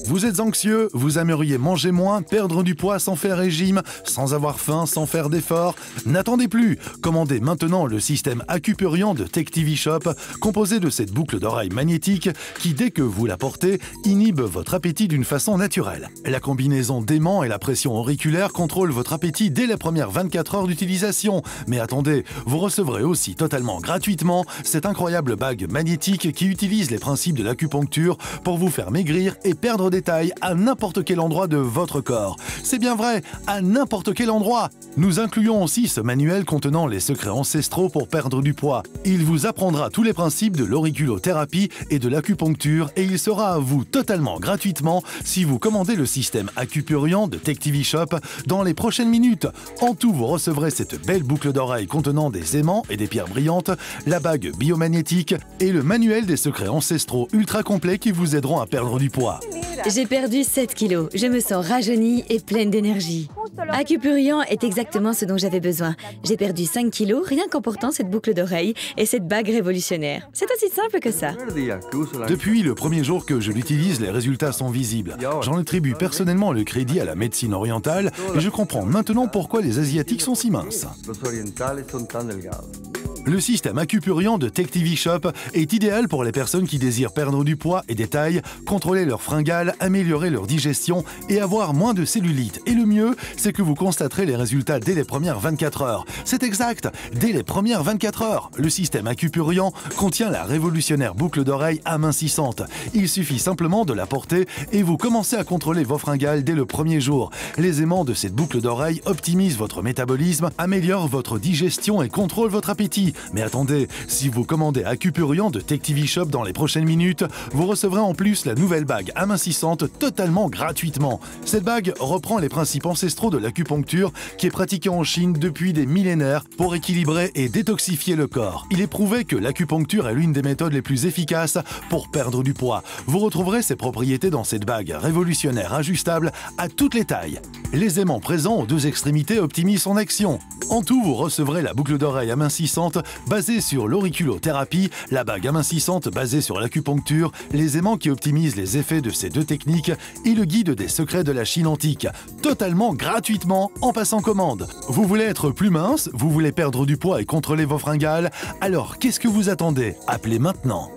Vous êtes anxieux, vous aimeriez manger moins, perdre du poids sans faire régime, sans avoir faim, sans faire d'efforts? N'attendez plus! Commandez maintenant le système Accupurian de TechTV Shop, composé de cette boucle d'oreille magnétique qui, dès que vous la portez, inhibe votre appétit d'une façon naturelle. La combinaison d'aimant et la pression auriculaire contrôle votre appétit dès les premières 24 heures d'utilisation. Mais attendez, vous recevrez aussi totalement gratuitement cette incroyable bague magnétique qui utilise les principes de l'acupuncture pour vous faire maigrir et perdre des tailles à n'importe quel endroit de votre corps. C'est bien vrai, à n'importe quel endroit. Nous incluons aussi ce manuel contenant les secrets ancestraux pour perdre du poids. Il vous apprendra tous les principes de l'auriculothérapie et de l'acupuncture et il sera à vous totalement gratuitement si vous commandez le système Accupurian de TechTV Shop dans les prochaines minutes. En tout, vous recevrez cette belle boucle d'oreille contenant des aimants et des pierres brillantes, la bague biomagnétique et le manuel des secrets ancestraux ultra complet qui vous aideront à perdre du poids. J'ai perdu 7 kilos. Je me sens rajeunie et pleine d'énergie. Accupurian est exactement ce dont j'avais besoin. J'ai perdu 5 kilos rien qu'en portant cette boucle d'oreille et cette bague révolutionnaire. C'est aussi simple que ça. Depuis le premier jour que je l'utilise, les résultats sont visibles. J'en attribue personnellement le crédit à la médecine orientale et je comprends maintenant pourquoi les Asiatiques sont si minces. Le système Accupurian de TechTV Shop est idéal pour les personnes qui désirent perdre du poids et des tailles, contrôler leurs fringales, améliorer leur digestion et avoir moins de cellulite. Et le mieux, c'est que vous constaterez les résultats dès les premières 24 heures. C'est exact, dès les premières 24 heures. Le système Accupurian contient la révolutionnaire boucle d'oreille amincissante. Il suffit simplement de la porter et vous commencez à contrôler vos fringales dès le premier jour. Les aimants de cette boucle d'oreille optimisent votre métabolisme, améliorent votre digestion et contrôlent votre appétit. Mais attendez, si vous commandez Accupurian de TechTV Shop dans les prochaines minutes, vous recevrez en plus la nouvelle bague amincissante totalement gratuitement. Cette bague reprend les principes ancestraux de l'acupuncture qui est pratiquée en Chine depuis des millénaires pour équilibrer et détoxifier le corps. Il est prouvé que l'acupuncture est l'une des méthodes les plus efficaces pour perdre du poids. Vous retrouverez ces propriétés dans cette bague révolutionnaire ajustable à toutes les tailles. Les aimants présents aux deux extrémités optimisent son action. En tout, vous recevrez la boucle d'oreille amincissante basée sur l'auriculothérapie, la bague amincissante basée sur l'acupuncture, les aimants qui optimisent les effets de ces deux techniques et le guide des secrets de la Chine antique, totalement gratuitement en passant commande. Vous voulez être plus mince, vous voulez perdre du poids et contrôler vos fringales? Alors qu'est-ce que vous attendez? Appelez maintenant.